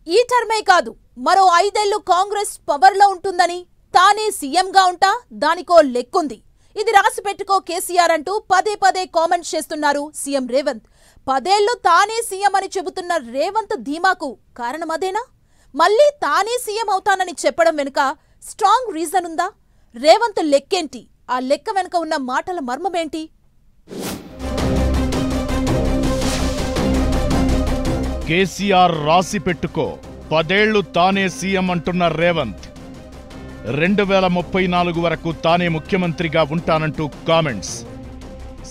ఈ టర్మే కాదు మరో 5 ఏళ్లు కాంగ్రెస్ పవర్లో ఉంటుందని తానే సీఎంగా ఉంటా దానికో లెక్కుంది. ఇది రాసి పెట్టుకో కేసీఆర్ అంటూ పదే పదే కామెంట్స్ చేస్తున్నారు సీఎం రేవంత్. 10 ఏళ్లు తానే సీఎం అని చెబుతున్న రేవంత్ ధీమాకు కారణం అదేనా? మళ్ళీ తానే సీఎం అవుతానని చెప్పడం వెనుక స్ట్రాంగ్ రీజన్ ఉందా? రేవంత్ లెక్కేంటి? ఆ లెక్క వెనుక ఉన్న మాటల మర్మమేంటి? కేసీఆర్ రాసి పెట్టుకో 10 ఏళ్లు తానే సీఎం అంటున్న రేవంత్ 2034 వరకు తానే ముఖ్యమంత్రిగా ఉంటానంటూ కామెంట్స్.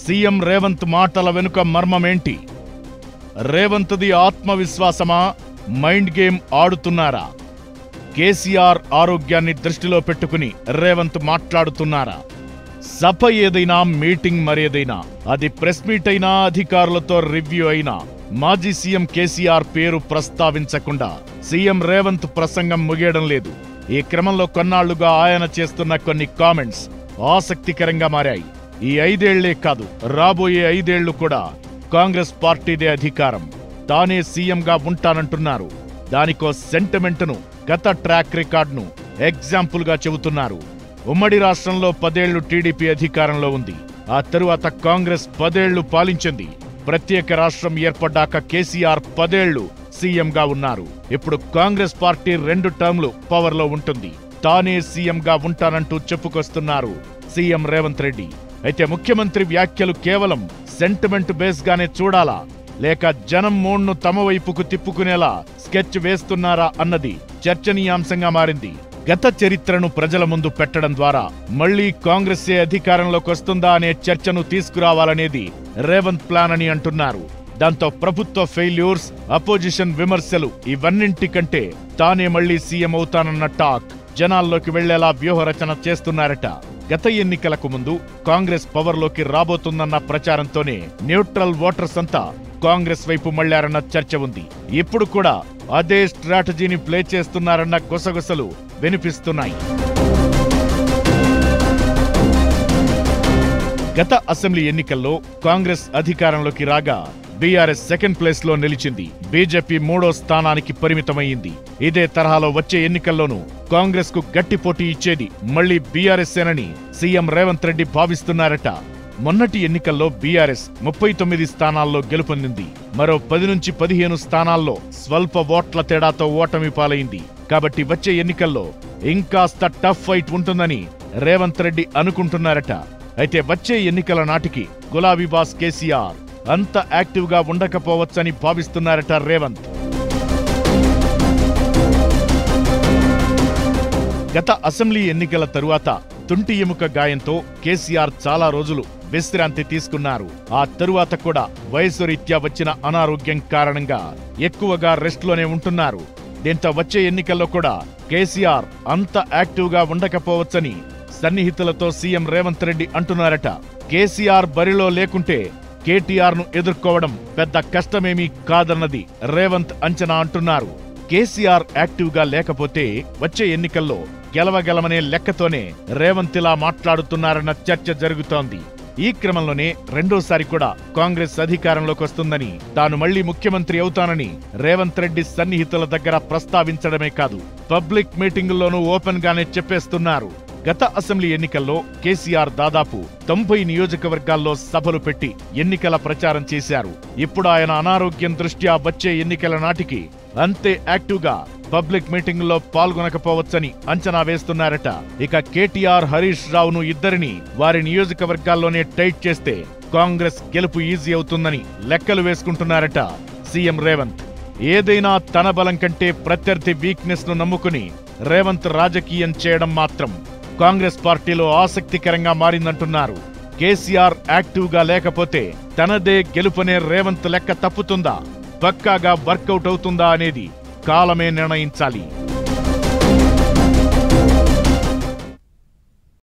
సీఎం రేవంత్ మాటల వెనుక మర్మమేంటి? రేవంత్ది ఆత్మవిశ్వాసమా? మైండ్ గేమ్ ఆడుతున్నారా? కేసీఆర్ ఆరోగ్యాన్ని దృష్టిలో పెట్టుకుని రేవంత్ మాట్లాడుతున్నారా? సభ ఏదైనా, మీటింగ్ మరేదైనా, అది ప్రెస్ మీట్ అయినా, అధికారులతో రివ్యూ అయినా, మాజీ సీఎం కేసీఆర్ పేరు ప్రస్తావించకుండా సీఎం రేవంత్ ప్రసంగం ముగియడం లేదు. ఈ క్రమంలో కొన్నాళ్లుగా ఆయన చేస్తున్న కొన్ని కామెంట్స్ ఆసక్తికరంగా మారాయి. ఈ 5 ఏళ్లే కాదు, రాబోయే 5 ఏళ్లు కూడా కాంగ్రెస్ పార్టీదే అధికారం, తానే సీఎంగా ఉంటానంటున్నారు. దానికో సెంటిమెంట్ను, గత ట్రాక్ రికార్డును ఎగ్జాంపుల్గా చెబుతున్నారు. ఉమ్మడి రాష్ట్రంలో 10 ఏళ్లు టీడీపీ అధికారంలో ఉంది. ఆ తరువాత కాంగ్రెస్ 10 ఏళ్లు పాలించింది. ప్రత్యేక రాష్ట్రం ఏర్పడ్డాక కేసీఆర్ 10 ఏళ్లు సీఎంగా ఉన్నారు. ఇప్పుడు కాంగ్రెస్ పార్టీ 2 టర్మ్లు పవర్లో ఉంటుంది. తానే సీఎంగా ఉంటానంటూ చెప్పుకొస్తున్నారు సీఎం రేవంత్ రెడ్డి. అయితే ముఖ్యమంత్రి వ్యాఖ్యలు కేవలం సెంటిమెంట్ బేస్ గానే చూడాలా, లేక జనం మూడ్ను తమ వైపుకు తిప్పుకునేలా స్కెచ్ వేస్తున్నారా అన్నది చర్చనీయాంశంగా మారింది. గత చరిత్రను ప్రజల ముందు పెట్టడం ద్వారా మళ్లీ కాంగ్రెస్సే అధికారంలోకి వస్తుందా అనే చర్చను తీసుకురావాలనేది రేవంత్ ప్లాన్ అని అంటున్నారు. దాంతో ప్రభుత్వ ఫెయిల్యూర్స్, అపోజిషన్ విమర్శలు ఇవన్నింటికంటే తానే మళ్లీ సీఎం అవుతానన్న టాక్ జనాల్లోకి వెళ్లేలా వ్యూహరచన చేస్తున్నారట. గత ఎన్నికలకు ముందు కాంగ్రెస్ పవర్లోకి రాబోతుందన్న ప్రచారంతోనే న్యూట్రల్ ఓటర్స్ అంతా కాంగ్రెస్ వైపు మళ్లారన్న చర్చ ఉంది. ఇప్పుడు కూడా అదే స్ట్రాటజీని ప్లే చేస్తున్నారన్న గుసగుసలు వినిపిస్తున్నాయి. గత అసెంబ్లీ ఎన్నికల్లో కాంగ్రెస్ అధికారంలోకి రాగా బీఆర్ఎస్ సెకండ్ ప్లేస్ లో నిలిచింది. బీజేపీ 3వ స్థానానికి పరిమితమైంది. ఇదే తరహాలో వచ్చే ఎన్నికల్లోనూ కాంగ్రెస్ కు గట్టి పోటీ ఇచ్చేది మళ్లీ బీఆర్ఎస్సేనని సీఎం రేవంత్ రెడ్డి భావిస్తున్నారట. మొన్నటి ఎన్నికల్లో బీఆర్ఎస్ 39 స్థానాల్లో గెలుపొందింది. మరో 10 నుంచి 15 స్థానాల్లో స్వల్ప ఓట్ల తేడాతో ఓటమి పాలైంది. కాబట్టి వచ్చే ఎన్నికల్లో ఇంకాస్త టఫ్ ఫైట్ ఉంటుందని రేవంత్ రెడ్డి అనుకుంటున్నారట. అయితే వచ్చే ఎన్నికల నాటికి గులాబీ బాస్ కేసీఆర్ అంత యాక్టివ్ గా ఉండకపోవచ్చని భావిస్తున్నారట రేవంత్. గత అసెంబ్లీ ఎన్నికల తరువాత తుంటి ఎముక గాయంతో కేసీఆర్ చాలా రోజులు విశ్రాంతి తీసుకున్నారు. ఆ తరువాత కూడా వయసు రీత్యా వచ్చిన అనారోగ్యం కారణంగా ఎక్కువగా రెస్ట్లోనే ఉంటున్నారు. దీంతో వచ్చే ఎన్నికల్లో కూడా కేసీఆర్ అంత యాక్టివ్ గా ఉండకపోవచ్చని సన్నిహితులతో సీఎం రేవంత్ రెడ్డి అంటున్నారట. కేసీఆర్ బరిలో లేకుంటే కేటీఆర్ ను ఎదుర్కోవడం పెద్ద కష్టమేమీ కాదన్నది రేవంత్ అంచనా అంటున్నారు. కేసీఆర్ యాక్టివ్ గా లేకపోతే వచ్చే ఎన్నికల్లో గెలవగలమనే లెక్కతోనే రేవంత్ ఇలా మాట్లాడుతున్నారన్న చర్చ జరుగుతోంది. ఈ క్రమంలోనే రెండోసారి కూడా కాంగ్రెస్ అధికారంలోకి వస్తుందని, తాను మళ్లీ ముఖ్యమంత్రి అవుతానని రేవంత్ రెడ్డి సన్నిహితుల దగ్గర ప్రస్తావించడమే కాదు, పబ్లిక్ మీటింగుల్లోనూ ఓపెన్ గానే చెప్పేస్తున్నారు. గత అసెంబ్లీ ఎన్నికల్లో కేసీఆర్ దాదాపు 90 నియోజకవర్గాల్లో సభలు పెట్టి ఎన్నికల ప్రచారం చేశారు. ఇప్పుడు ఆయన అనారోగ్యం దృష్ట్యా వచ్చే ఎన్నికల నాటికి అంతే యాక్టివ్ గా పబ్లిక్ మీటింగుల్లో పాల్గొనకపోవచ్చని అంచనా వేస్తున్నారట. ఇక కేటీఆర్, హరీష్ రావును ఇద్దరిని వారి నియోజకవర్గాల్లోనే టైట్ చేస్తే కాంగ్రెస్ గెలుపు ఈజీ అవుతుందని లెక్కలు వేసుకుంటున్నారట సీఎం రేవంత్. ఏదైనా తన బలం కంటే ప్రత్యర్థి వీక్నెస్ ను నమ్ముకుని రేవంత్ రాజకీయం చేయడం మాత్రం కాంగ్రెస్ పార్టీలో ఆసక్తికరంగా మారిందంటున్నారు. కేసీఆర్ యాక్టివ్ గా లేకపోతే తనదే గెలుపనే రేవంత్ లెక్క తప్పుతుందా, పక్కాగా వర్కౌట్ అవుతుందా అనేది కాలమే నిర్ణయించాలి.